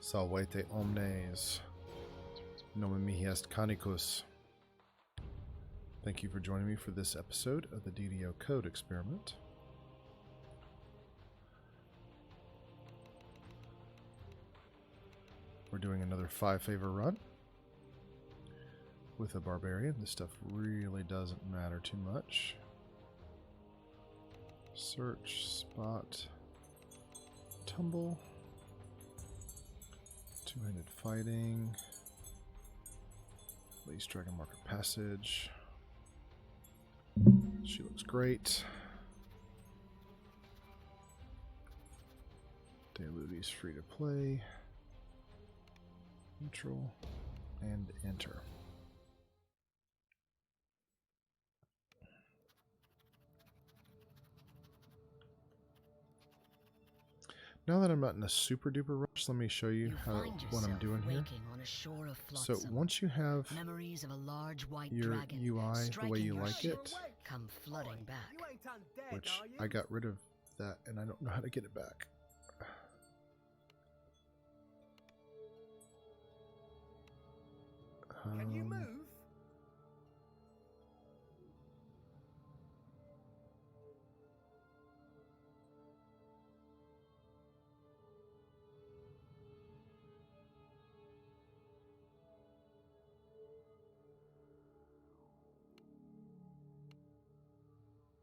Salvete omnes. Nomen mihi est canicus. Thank you for joining me for this episode of the DDO code experiment. We're doing another 5-favor run with a barbarian. This stuff really doesn't matter too much. Search, spot, tumble, two-handed fighting, Lace Dragon Marker Passage. She looks great. Deluti's free to play. Neutral and enter. Now that I'm not in a super duper rush, let me show you what I'm doing here. So once you have your UI the way you like it, come flooding back. which I got rid of that and I don't know how to get it back. Can you move?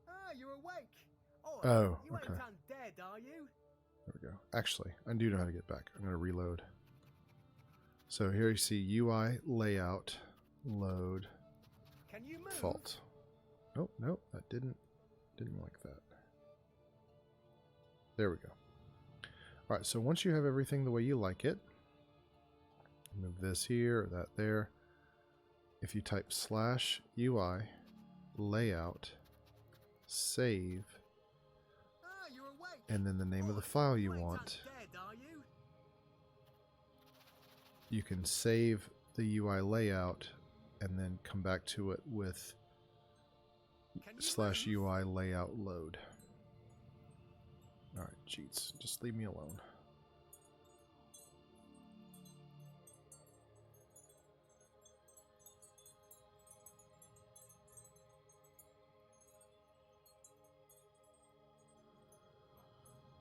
Ah, you're awake. Oh, you okay. ain't undead, are you? There we go. Actually, I do know how to get back. I'm going to reload. So here you see UI, layout, load, Can you move? fault. Oh, no, that didn't like that. There we go. All right, so once you have everything the way you like it, move this here or that there. If you type /UI, layout, save, Ah, you're awake. and then the name of the file you ain't want, undead, are you? you can save the UI layout and then come back to it with Can you move? /UI layout load. Alright, cheats. Just leave me alone.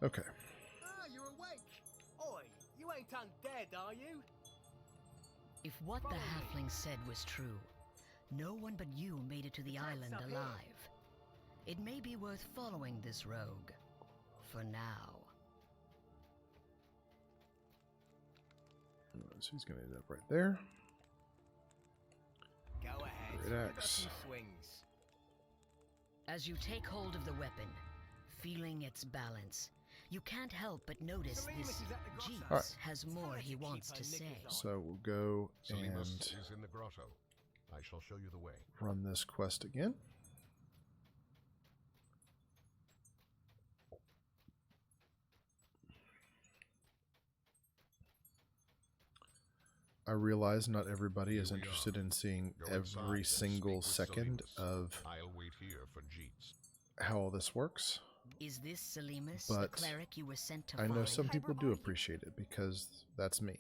Okay. Ah, you're awake. Oi, you ain't undead, are you? If what the halfling said was true, no one but you made it to the island up here. alive. It may be worth following this rogue. For now. So he's going to end up right there. Go ahead. Great Give us axe. some swings. As you take hold of the weapon, feeling its balance, you can't help but notice Salimus this is at the grotto. Jeeves Alright. has more he wants to say. So we'll go Salimus and is in the grotto. I shall show you the way. run this quest again. I realize not everybody is Here we interested are. in seeing Go inside every and single speak with second Salimus. of I'll wait here for Jeets. how all this works. Is this Salimus, the But cleric you were sent to I know find? some people do appreciate it because that's me.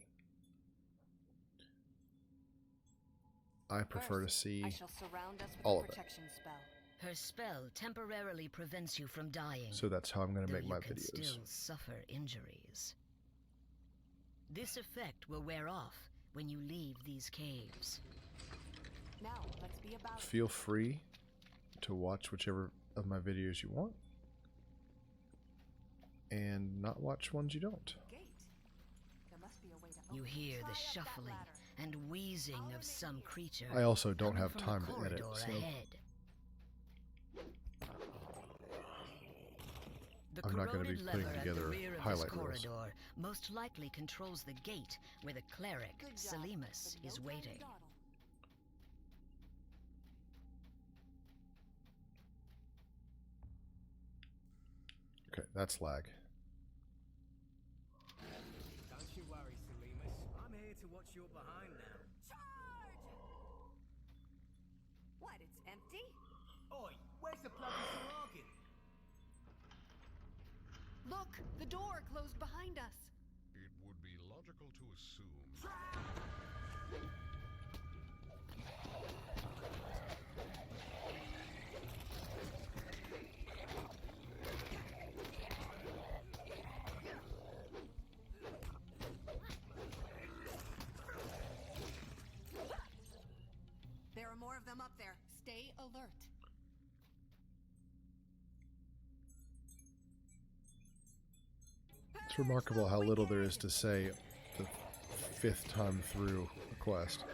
I prefer to see I shall surround us with all a of it. protection spell. Her spell temporarily prevents you from dying. So that's how I'm going to though make you my can videos. still suffer injuries. This effect will wear off when you leave these caves. Now, let's be about Feel free to watch whichever of my videos you want and not watch ones you don't. gate. There must be a way to You open it. hear Try the up that shuffling ladder. and wheezing of some creature. I also don't coming have from time the to edit, corridor so ahead. The I'm not gonna be corroded putting lever at together the rear of highlight this reels. corridor most likely controls the gate where the cleric, Good job, Salimus, but no is time to waiting. dawdle. Okay, that's lag. Don't you worry, Salimus. I'm here to watch your behind now. Charge! What, it's empty? Oi, where's the bloody Saragan? Look, the door closed behind us. It would be logical logical to assume. There are more of them up there. Stay alert. It's remarkable how little there is to say the 5th time through the quest.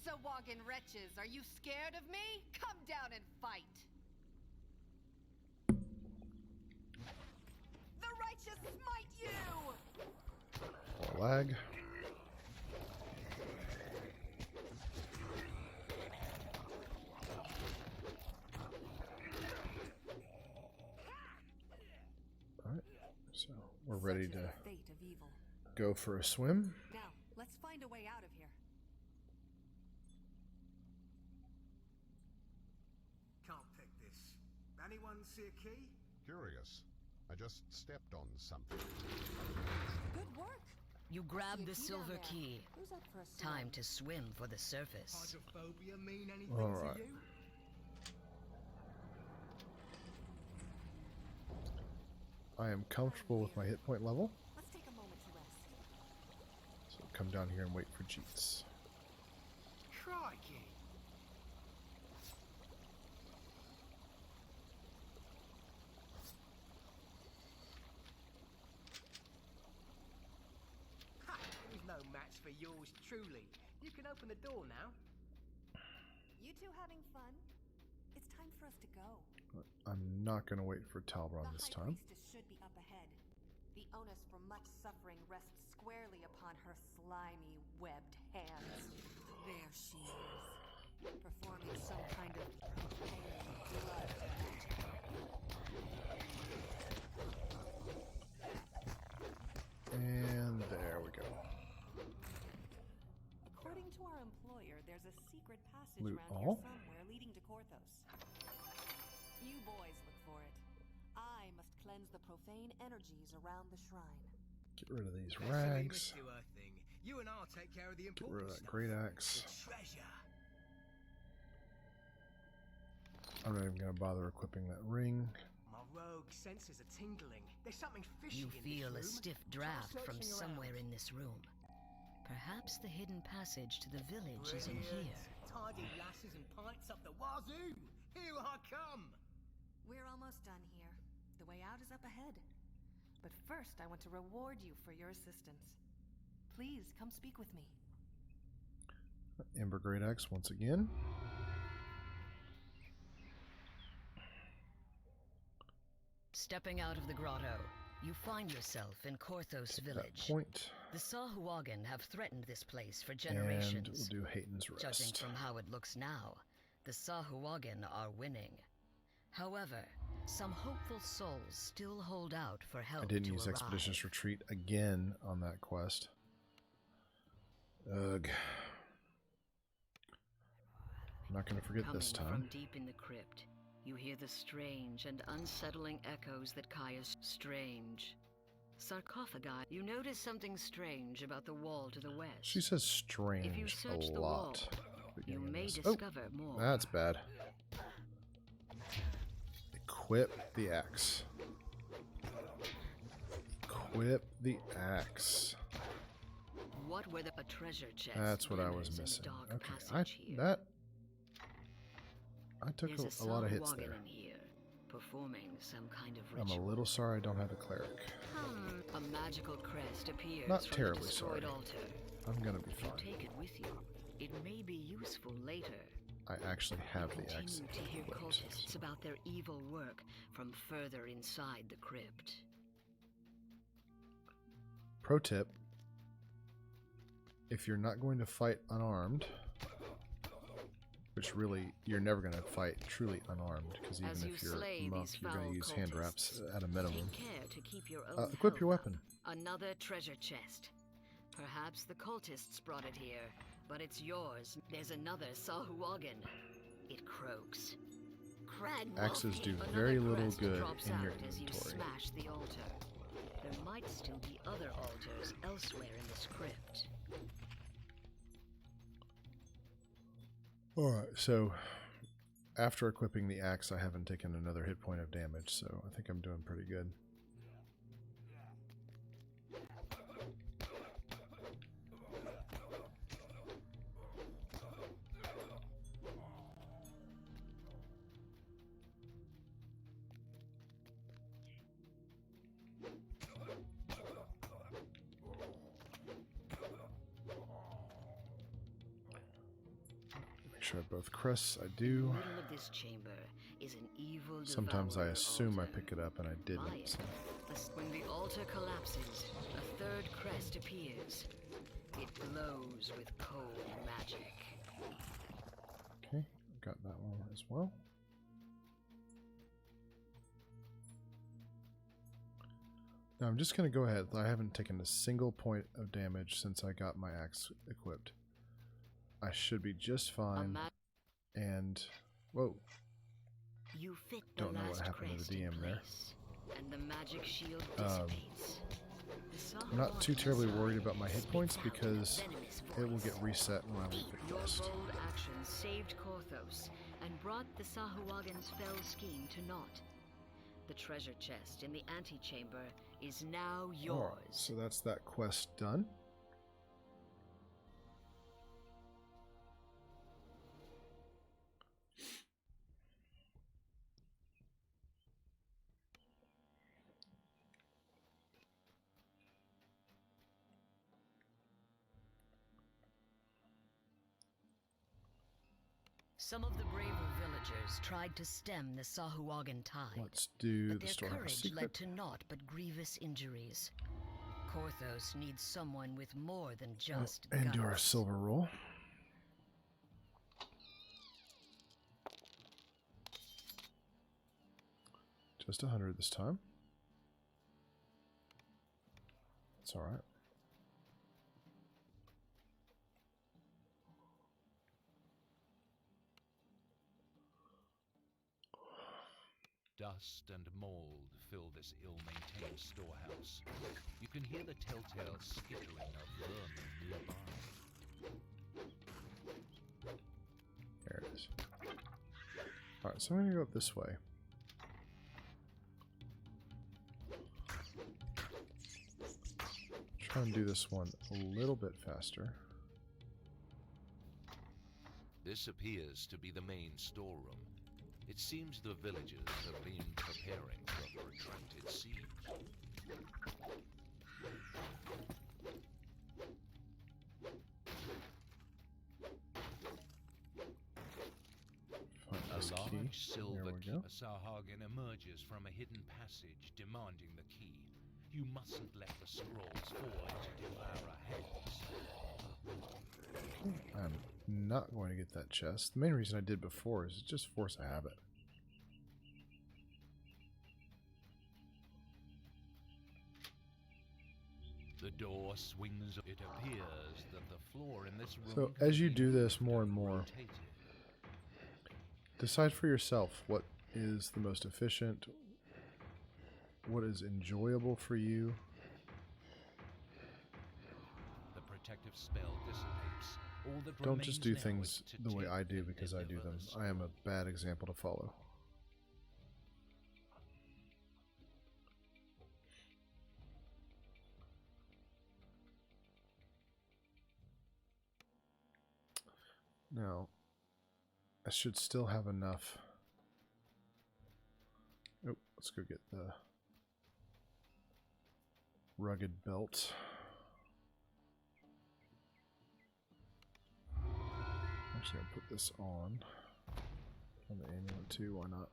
Sawagan wretches, are you scared of me? Come down and fight. The righteous smite you! Lag. Alright, so we're ready Such is to the fate of evil. go for a swim. Now, let's find a way out of here. Can't pick this. Anyone see a key? Curious. I just stepped on something. Good work. You grab See a the key down silver there. key. Who's up for a swim? Time to swim for the surface. Hydrophobia mean anything Alright. to you? I am comfortable with my hit point level, Let's take a moment to rest. so come down here and wait for Jeets. Crikey! Ha! He's no match for yours truly. You can open the door now. You two having fun? It's time for us to go. But I'm not going to wait for Talbron The this High time. Priestess should be up ahead. The onus for much suffering rests squarely upon her slimy, webbed hands. There she is, performing some kind of profane blood magic. And there we go. According to our employer, there's a secret passage Loot around all? here somewhere leading to Korthos. You boys look for it. I must cleanse the profane energies around the shrine. Get rid of these Let Selena rags. do her thing. You and I'll take care of the Get important rid of that stuff. great axe. The treasure. I'm not even going to bother equipping that ring. My rogue senses are tingling. There's something fishy You in feel a this room. stiff Try draft from searching somewhere around. in this room. Perhaps the hidden passage to the village is in Brilliant. here. Tidy lasses and pints up the wazoo. Here I come. We're almost done here. The way out is up ahead. But first, I want to reward you for your assistance. Please come speak with me. Ember Great Axe once again. Stepping out of the grotto, you find yourself in Korthos That village. point. The Sahuagin have threatened this place for And generations. we'll do Hayton's Judging Rest. from how it looks now, the Sahuagin are winning. However, some hopeful souls still hold out for help I didn't to use arrive. Expeditionist Retreat again on that quest. Ugh. I'm not going to forget this Coming time. from deep in the crypt, you hear the strange and unsettling echoes that Kaya's strange. Sarcophagi, you notice something strange about the wall to the west. She says If you strange search a the lot. wall, at the you beginning of may this. discover more. Oh, that's bad. Equip the axe. Equip the axe. What were a treasure chest? That's what I was glimmers in the missing. dark Okay, passage here. I took There's a lot of hits Sahuagin there. in here, performing some kind of I'm ritual. a little sorry I don't have a cleric. A magical crest appears Not from terribly the destroyed sorry. altar. I'm gonna be If you fine. take it with you, it may be useful later. I actually have the axe Continue to hear equipped. cultists about their evil work from further inside the crypt. Pro tip: if you're not going to fight unarmed, which really you're never going to fight truly unarmed, because even As you if you're slay a monk, these you're going foul to use hand wraps cultists, at a minimum. Take care to keep your own Equip your health up. weapon. Another treasure chest. Perhaps the cultists brought it here, but it's yours. There's another Sahuagin. it croaks. Crag Axes do Another very little crest good drops in out your as you inventory. smash the altar. There might still be other altars elsewhere in this crypt. Alright, so after equipping the axe, I haven't taken another hit point of damage, so I think I'm doing pretty good. Make sure I have both crests. I In do. the middle of this chamber is an evil Sometimes I devourer assume I altar. pick it up and I didn't. Lion. So. When the altar collapses, a third crest appears. It glows with cold magic. Okay, got that one as well. Now I'm just going to go ahead. I haven't taken a single point of damage since I got my axe equipped. I should be just fine. And, whoa, You fit the don't know what last happened to crest the in DM there. place, and the magic shield dissipates. I'm not too terribly worried about my hit points because it will get reset when I leave the Your quest. bold actions saved Korthos and brought the Sahuagin's fell scheme to naught. The treasure chest in the antechamber is now yours. Alright, so that's that quest done. Some of the braver villagers tried to stem the Sahuagin tide, Let's do but the their storehouse courage secret. led to naught but grievous injuries. Korthos needs someone with more than just And do our guts. silver roll. Just 100 this time. It's alright. Dust and mold fill this ill-maintained storehouse. You can hear the telltale skittering of vermin nearby. There it is. Alright, so I'm going to go up this way. Try and do this one a little bit faster. This appears to be the main storeroom. It seems the villagers have been preparing for a protracted siege. Find A this key. large There silver we key. go. A Sahuagin emerges from a hidden passage, demanding the key. You mustn't let the scrolls fall into devourer hands. I'm not going to get that chest. The main reason I did before is just force a habit. The door swings. It appears that the floor in this room. So can as you be do this moved more and more, rotated. decide for yourself what is the most efficient, what is enjoyable for you. The protective spell dissipates. All that Don't just remains do now things is to the way take I do and because I do deliver them. the I am a scroll. bad example to follow. Now, I should still have enough. Oh, let's go get the rugged belt. Actually, I'll put this on the amulet too. Why not?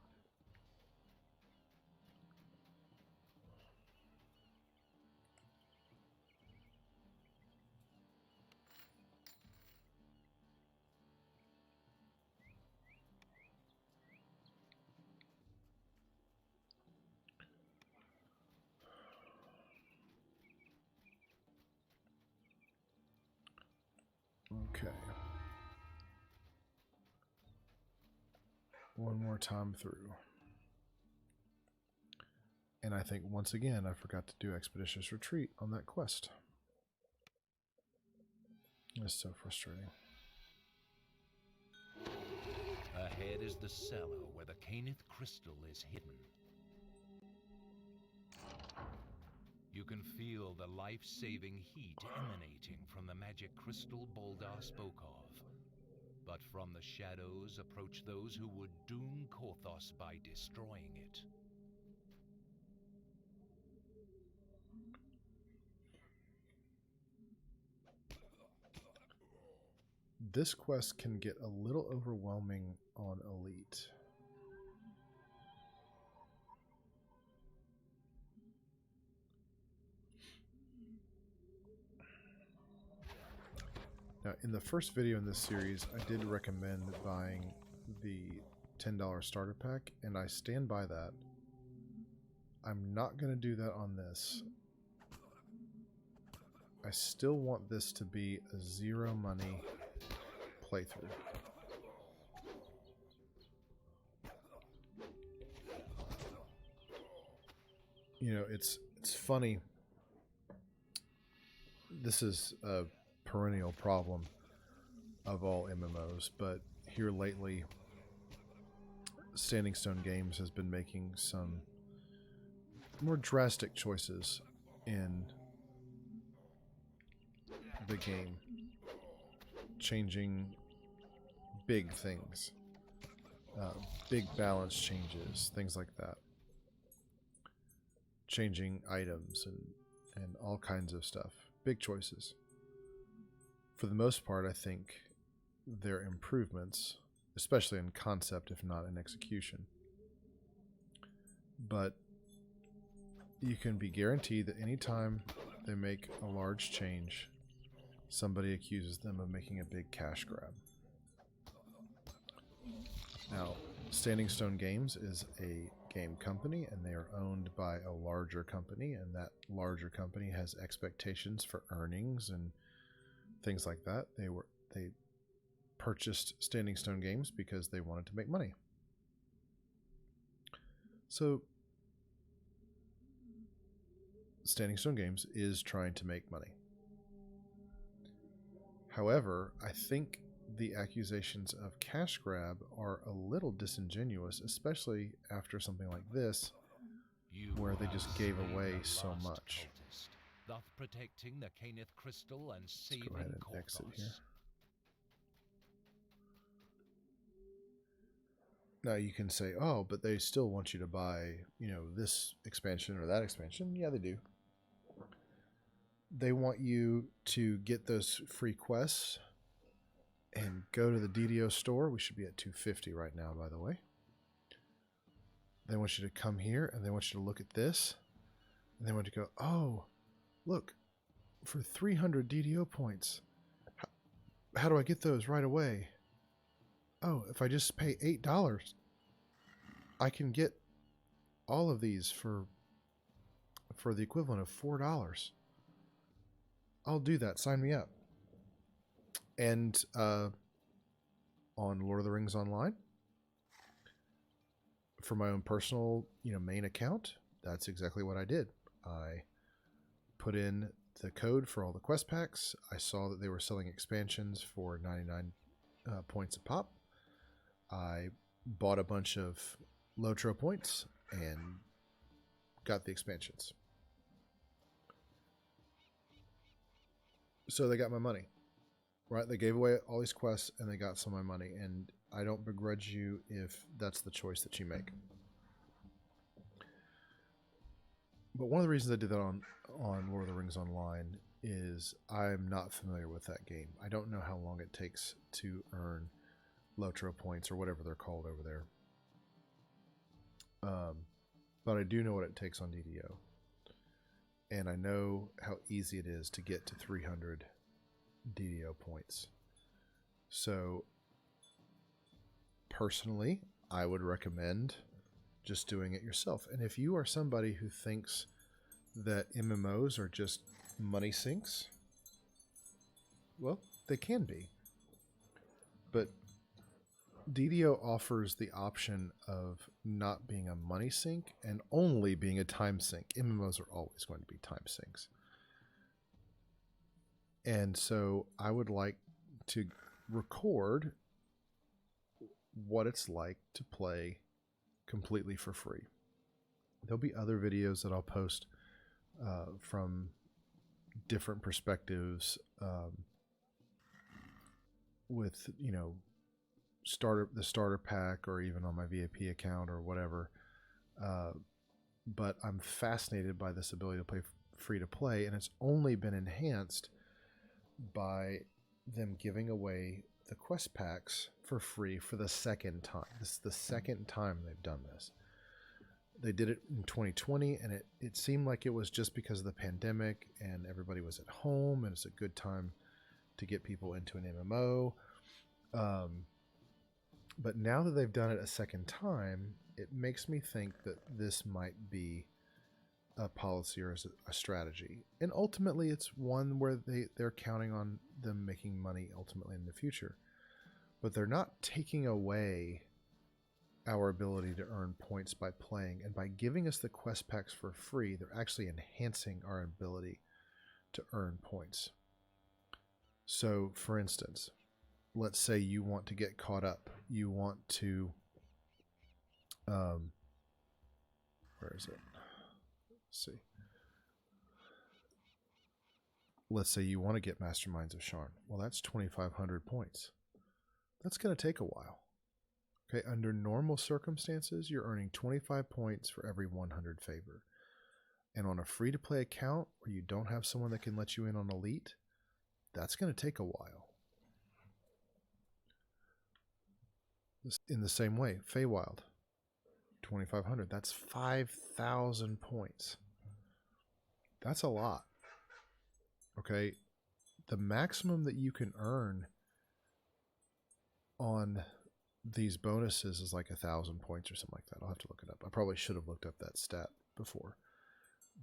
Okay. one more time through. And I think once again I forgot to do Expeditious Retreat on that quest. It's so frustrating. Ahead is the cellar where the Caneth crystal is hidden. You can feel the life-saving heat emanating from the magic crystal Boldar spoke of. But from the shadows approach those who would doom Korthos by destroying it. This quest can get a little overwhelming on Elite. Now, in the first video in this series, I did recommend buying the $10 starter pack, and I stand by that. I'm not going to do that on this. I still want this to be a zero money playthrough. You know, it's funny. This is a perennial problem of all MMOs, but here lately, Standing Stone Games has been making some more drastic choices in the game, changing big things, big balance changes, things like that, changing items and all kinds of stuff, big choices. For the most part, I think they're improvements, especially in concept, if not in execution. But you can be guaranteed that anytime they make a large change, somebody accuses them of making a big cash grab. Now, Standing Stone Games is a game company, and they are owned by a larger company, and that larger company has expectations for earnings and things like that. They purchased Standing Stone Games because they wanted to make money. So Standing Stone Games is trying to make money. However, I think the accusations of cash grab are a little disingenuous, especially after something like this, where they just gave away so much. Cultist, thus protecting the Caneth crystal and saving Let's go ahead and exit Korthos. here. Now you can say, oh, but they still want you to buy, you know, this expansion or that expansion. Yeah, they do. They want you to get those free quests and go to the DDO store. We should be at 250 right now, by the way. They want you to come here, and they want you to look at this. And they want you to go, oh, look, for 300 DDO points, how do I get those right away? Oh, if I just pay $8, I can get all of these for the equivalent of $4. I'll do that. Sign me up. And on Lord of the Rings Online, for my own personal, main account, that's exactly what I did. I put in the code for all the quest packs. I saw that they were selling expansions for 99 points a pop. I bought a bunch of Lotro points and got the expansions. So they got my money, right? They gave away all these quests and they got some of my money. And I don't begrudge you if that's the choice that you make. But one of the reasons I did that on Lord of the Rings Online is I'm not familiar with that game. I don't know how long it takes to earn Lotro points or whatever they're called over there. But I do know what it takes on DDO. And I know how easy it is to get to 300 DDO points. So, personally, I would recommend just doing it yourself. And if you are somebody who thinks that MMOs are just money sinks, well, they can be. But DDO offers the option of not being a money sink and only being a time sink. MMOs are always going to be time sinks. And so I would like to record what it's like to play completely for free. There'll be other videos that I'll post from different perspectives with, you know, the starter pack, or even on my VIP account or whatever. But I'm fascinated by this ability to play free to play, and it's only been enhanced by them giving away the quest packs for free for the second time. This is the second time they've done this. They did it in 2020, and it seemed like it was just because of the pandemic and everybody was at home, and it's a good time to get people into an MMO. But now that they've done it a second time, it makes me think that this might be a policy or a strategy. And ultimately, it's one where they're counting on them making money ultimately in the future. But they're not taking away our ability to earn points by playing. And by giving us the quest packs for free, they're actually enhancing our ability to earn points. So, for instance, let's say you want to get caught up. You want to, where is it? Let's see. Let's say you want to get Masterminds of Sharn. Well, that's 2,500 points. That's going to take a while. Okay, under normal circumstances, you're earning 25 points for every 100 favor. And on a free-to-play account where you don't have someone that can let you in on Elite, that's going to take a while. In the same way, Feywild, 2,500. That's 5,000 points. That's a lot. Okay, the maximum that you can earn on these bonuses is like 1,000 points or something like that. I'll have to look it up. I probably should have looked up that stat before.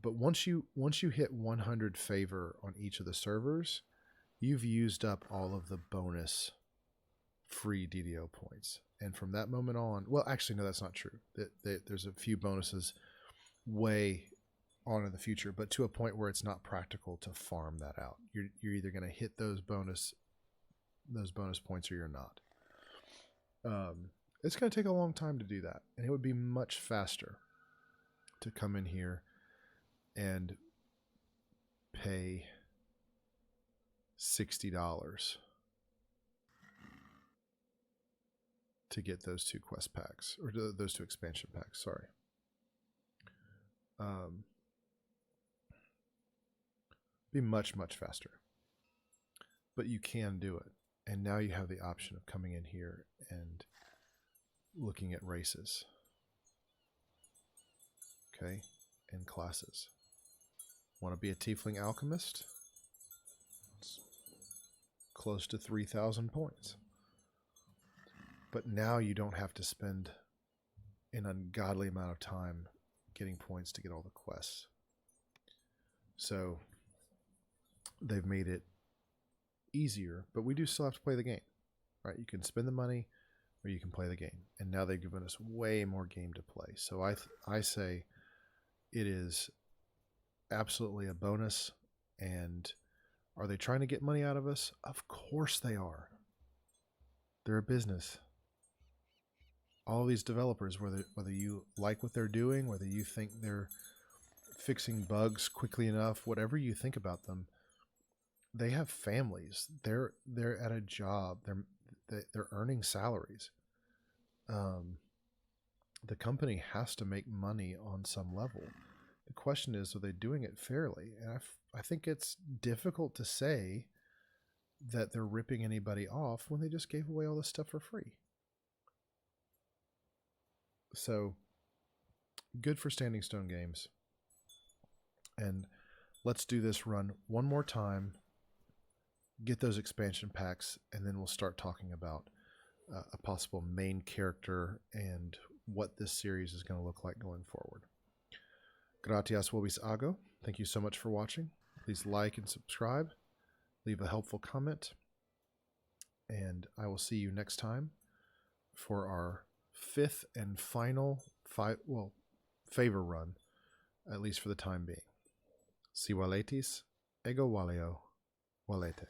But once you hit 100 favor on each of the servers, you've used up all of the bonus free DDO points. And from that moment on, well, actually, no, that's not true. There's a few bonuses way on in the future, but to a point where it's not practical to farm that out. You're either going to hit those bonus points or you're not. It's going to take a long time to do that, and it would be much faster to come in here and pay $60 to get those two quest packs, or those two expansion packs, sorry. Be much, much faster. But you can do it. And now you have the option of coming in here and looking at races. Okay, and classes. Want to be a tiefling alchemist? It's close to 3,000 points. But now you don't have to spend an ungodly amount of time getting points to get all the quests. So they've made it easier, but we do still have to play the game, right? You can spend the money or you can play the game. And now they've given us way more game to play. So I say it is absolutely a bonus. And are they trying to get money out of us? Of course they are. They're a business. All these developers, whether you like what they're doing, whether you think they're fixing bugs quickly enough, whatever you think about them, they have families. They're at a job. They're earning salaries. The company has to make money on some level. The question is, are they doing it fairly? And I think it's difficult to say that they're ripping anybody off when they just gave away all this stuff for free. So, good for Standing Stone Games. And let's do this run one more time, get those expansion packs, and then we'll start talking about a possible main character and what this series is going to look like going forward. Gratias vobis ago. Thank you so much for watching. Please like and subscribe. Leave a helpful comment. And I will see you next time for our 5th and final favor run, at least for the time being. Si waletis, ego waleo, walete.